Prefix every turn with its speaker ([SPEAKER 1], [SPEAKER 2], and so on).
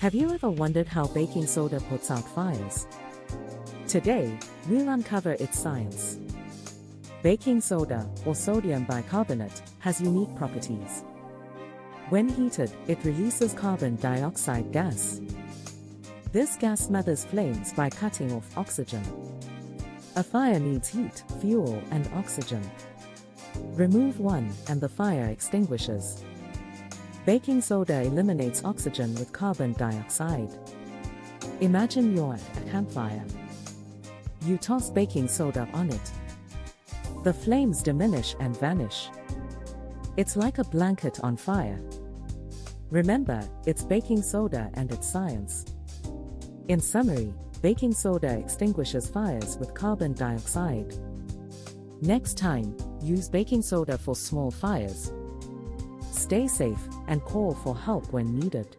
[SPEAKER 1] Have you ever wondered how baking soda puts out fires? Today, we'll uncover its science. Baking soda, or sodium bicarbonate, has unique properties. When heated, it releases carbon dioxide gas. This gas smothers flames by cutting off oxygen. A fire needs heat, fuel, and oxygen. Remove one, and the fire extinguishes. Baking soda eliminates oxygen with carbon dioxide. Imagine you're at a campfire. You toss baking soda on it. The flames diminish and vanish. It's like a blanket on fire. Remember, it's baking soda and its science. In summary, baking soda extinguishes fires with carbon dioxide. Next time, use baking soda for small fires. Stay safe and call for help when needed.